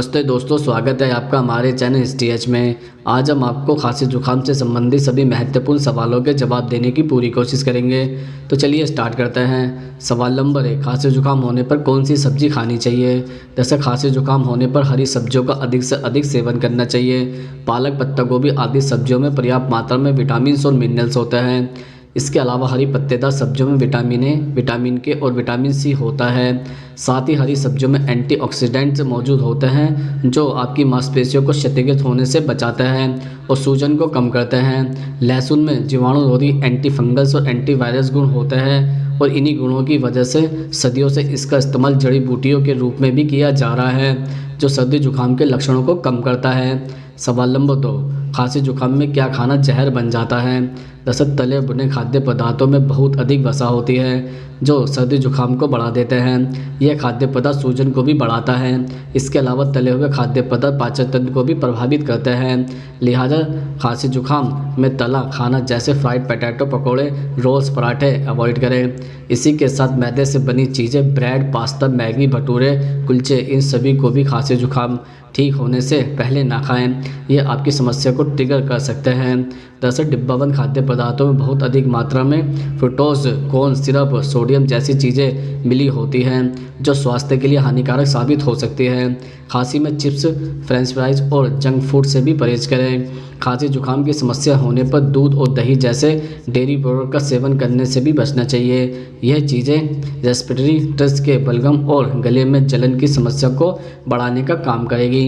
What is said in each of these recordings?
नमस्ते दोस्तों, स्वागत है आपका हमारे चैनल STH में। आज हम आपको खांसी जुकाम से संबंधित सभी महत्वपूर्ण सवालों के जवाब देने की पूरी कोशिश करेंगे। तो चलिए स्टार्ट करते हैं। सवाल नंबर 1, खांसी जुकाम होने पर कौन सी सब्जी खानी चाहिए। जैसे खांसी जुकाम होने पर हरी सब्जियों का अधिक से अधिक सेवन करना चाहिए। पालक, पत्ता गोभी आदि सब्जियों में पर्याप्त मात्रा में विटामिन और मिनरल्स होते हैं। इसके अलावा हरी पत्तेदार सब्जियों में विटामिन ए, विटामिन के और विटामिन सी होता है। साथ ही हरी सब्जियों में एंटीऑक्सीडेंट्स मौजूद होते हैं जो आपकी मांसपेशियों को क्षतिग्रस्त होने से बचाते हैं और सूजन को कम करते हैं। लहसुन में जीवाणुरोधी, एंटी फंगल्स और एंटीवायरस गुण होते हैं और इन्हीं गुणों की वजह से सदियों से इसका इस्तेमाल जड़ी बूटियों के रूप में भी किया जा रहा है जो सर्दी जुकाम के लक्षणों को कम करता है। सवाल नंबर 2, खांसी जुकाम में क्या खाना जहर बन जाता है। दरअसल तले भुने खाद्य पदार्थों में बहुत अधिक वसा होती है जो सर्दी जुकाम को बढ़ा देते हैं। यह खाद्य पदार्थ सूजन को भी बढ़ाता है। इसके अलावा तले हुए खाद्य पदार्थ पाचन तंत्र को भी प्रभावित करते हैं। लिहाजा खांसी जुकाम में तला खाना जैसे फ्राइड पोटैटो, पकौड़े, रोल्स, पराठे अवॉइड करें। इसी के साथ मैदे से बनी चीज़ें, ब्रेड, पास्ता, मैगी, भटूरे, कुलचे, इन सभी को भी खांसी जुकाम ठीक होने से पहले ना खाएं। यह आपकी समस्या को ट्रिगर कर सकते हैं। दरअसल डिब्बाबंद खाद्य पदार्थों में बहुत अधिक मात्रा में फ्रुक्टोज, कॉर्न सिरप, सोडियम जैसी चीज़ें मिली होती हैं जो स्वास्थ्य के लिए हानिकारक साबित हो सकती हैं। खांसी में चिप्स, फ्रेंच फ्राइज और जंक फूड से भी परहेज करें। खांसी जुकाम की समस्या होने पर दूध और दही जैसे डेयरी प्रोडक्ट का सेवन करने से भी बचना चाहिए। यह चीज़ें रेस्पिरेटरी ट्रस्ट के बलगम और गले में जलन की समस्या को बढ़ाने का काम करेगी।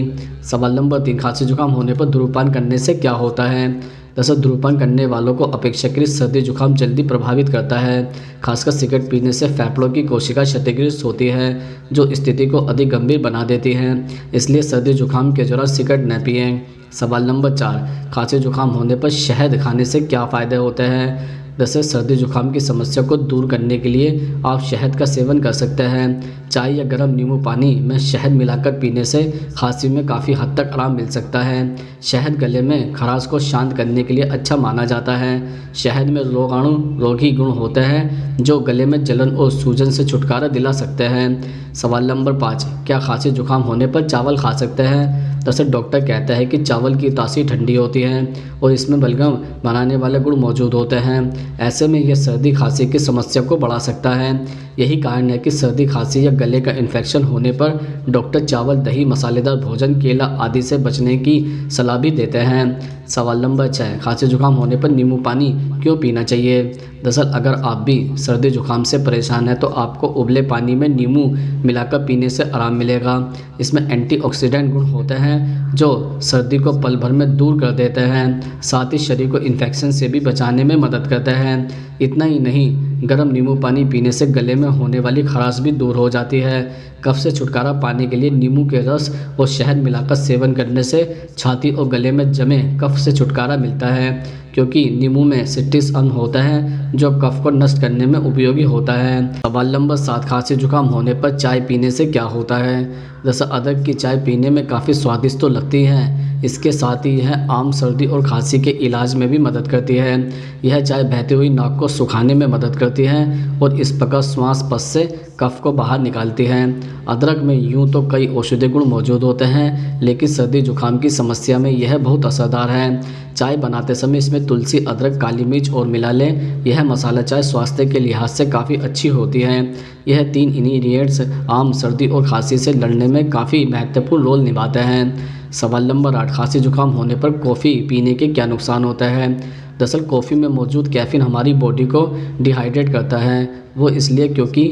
सवाल नंबर 3, खांसी जुकाम होने पर धूम्रपान करने से क्या होता है। दरअसल धूम्रपान करने वालों को अपेक्षाकृत सर्दी जुकाम जल्दी प्रभावित करता है। खासकर सिगरेट पीने से फेफड़ों की कोशिका क्षतिग्रस्त होती है जो स्थिति को अधिक गंभीर बना देती है। इसलिए सर्दी जुकाम के दौरान सिगरेट न पिएं। सवाल नंबर 4, खांसी जुकाम होने पर शहद खाने से क्या फ़ायदे होते हैं। जैसे सर्दी जुकाम की समस्या को दूर करने के लिए आप शहद का सेवन कर सकते हैं। चाय या गर्म नींबू पानी में शहद मिलाकर पीने से खांसी में काफ़ी हद तक आराम मिल सकता है। शहद गले में खराश को शांत करने के लिए अच्छा माना जाता है। शहद में रोगाणुरोधी गुण होते हैं जो गले में जलन और सूजन से छुटकारा दिला सकते हैं। सवाल नंबर 5, क्या खांसी जुकाम होने पर चावल खा सकते हैं। दरअसल डॉक्टर कहता है कि चावल की तासीर ठंडी होती है और इसमें बलगम बनाने वाले गुण मौजूद होते हैं। ऐसे में यह सर्दी खांसी की समस्या को बढ़ा सकता है। यही कारण है कि सर्दी खांसी या गले का इन्फेक्शन होने पर डॉक्टर चावल, दही, मसालेदार भोजन, केला आदि से बचने की सलाह भी देते हैं। सवाल नंबर 6, खांसी जुकाम होने पर नींबू पानी क्यों पीना चाहिए। दरअसल अगर आप भी सर्दी जुकाम से परेशान हैं तो आपको उबले पानी में नींबू मिलाकर पीने से आराम मिलेगा। इसमें एंटीऑक्सीडेंट गुण होते हैं जो सर्दी को पल भर में दूर कर देते हैं। साथ ही शरीर को इन्फेक्शन से भी बचाने में मदद करते हैं। इतना ही नहीं, गर्म नींबू पानी पीने से गले में होने वाली खराश भी दूर हो जाती है। कफ से छुटकारा पाने के लिए नींबू के रस और शहद मिलाकर सेवन करने से छाती और गले में जमे कफ से छुटकारा मिलता है क्योंकि नींबू में सिट्रिक अम्ल होता है जो कफ को नष्ट करने में उपयोगी होता है। सवाल नंबर 7, खांसी जुकाम होने पर चाय पीने से क्या होता है। दरअसल अदरक की चाय पीने में काफ़ी स्वादिष्ट तो लगती है, इसके साथ ही यह आम सर्दी और खांसी के इलाज में भी मदद करती है। यह चाय बहती हुई नाक को सुखाने में मदद करती है और इस प्रकार श्वास पथ से कफ को बाहर निकालती है। अदरक में यूं तो कई औषधीय गुण मौजूद होते हैं लेकिन सर्दी जुकाम की समस्या में यह बहुत असरदार है। चाय बनाते समय इसमें तुलसी, अदरक, काली मिर्च और मिला लें। यह मसाला चाय स्वास्थ्य के लिहाज से काफ़ी अच्छी होती है। यह 3 इंग्रेडिएंट्स आम सर्दी और खांसी से लड़ने में काफ़ी महत्वपूर्ण रोल निभाते हैं। सवाल नंबर 8, खांसी जुकाम होने पर कॉफ़ी पीने के क्या नुकसान होता है। दरअसल कॉफ़ी में मौजूद कैफ़ीन हमारी बॉडी को डिहाइड्रेट करता है। वो इसलिए क्योंकि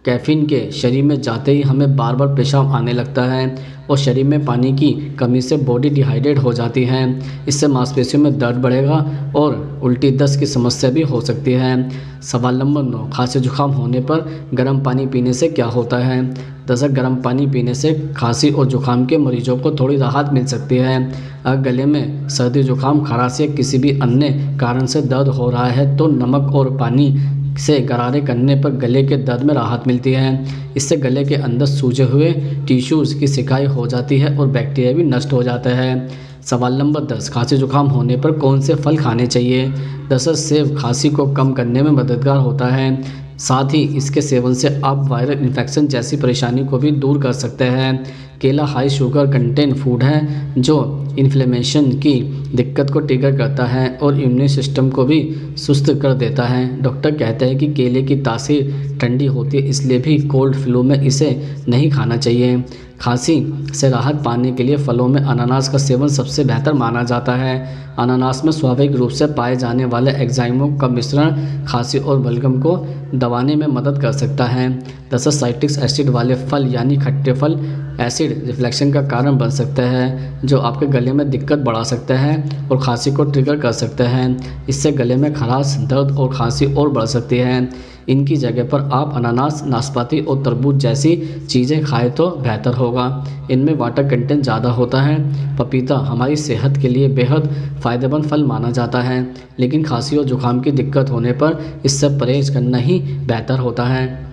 कैफ़ीन के शरीर में जाते ही हमें बार बार पेशाब आने लगता है और शरीर में पानी की कमी से बॉडी डिहाइड्रेट हो जाती है। इससे मांसपेशियों में दर्द बढ़ेगा और उल्टी दस्त की समस्या भी हो सकती है। सवाल नंबर 9, खांसी जुकाम होने पर गर्म पानी पीने से क्या होता है। दरअसल गर्म पानी पीने से खांसी और जुकाम के मरीजों को थोड़ी राहत मिल सकती है। अगर गले में सर्दी जुकाम, खराश या किसी भी अन्य कारण से दर्द हो रहा है तो नमक और पानी से गरारे करने पर गले के दर्द में राहत मिलती है। इससे गले के अंदर सूजे हुए टिश्यूज़ की सिकाई हो जाती है और बैक्टीरिया भी नष्ट हो जाता है। सवाल नंबर 10, खांसी जुकाम होने पर कौन से फल खाने चाहिए। दरअसल सेब खांसी को कम करने में मददगार होता है। साथ ही इसके सेवन से आप वायरल इन्फेक्शन जैसी परेशानी को भी दूर कर सकते हैं। केला हाई शुगर कंटेंट फूड है जो इन्फ्लेमेशन की दिक्कत को ट्रिगर करता है और इम्यून सिस्टम को भी सुस्त कर देता है। डॉक्टर कहते हैं कि केले की तासीर ठंडी होती है, इसलिए भी कोल्ड फ्लू में इसे नहीं खाना चाहिए। खांसी से राहत पाने के लिए फलों में अनानास का सेवन सबसे बेहतर माना जाता है। अनानास में स्वाभाविक रूप से पाए जाने वाले एंजाइमों का मिश्रण खांसी और बलगम को दबाने में मदद कर सकता है। दरअसल साइट्रिक एसिड वाले फल यानी खट्टे फल एसिड रिफ्लेक्शन का कारण बन सकता है, जो आपके गले में दिक्कत बढ़ा सकता है और खांसी को ट्रिगर कर सकता है। इससे गले में खराश, दर्द और खांसी और बढ़ सकती है। इनकी जगह पर आप अनानास, नाशपाती और तरबूज जैसी चीज़ें खाएं तो बेहतर होगा। इनमें वाटर कंटेंट ज़्यादा होता है। पपीता हमारी सेहत के लिए बेहद फ़ायदेमंद फल माना जाता है, लेकिन खांसी और जुकाम की दिक्कत होने पर इससे परहेज करना ही बेहतर होता है।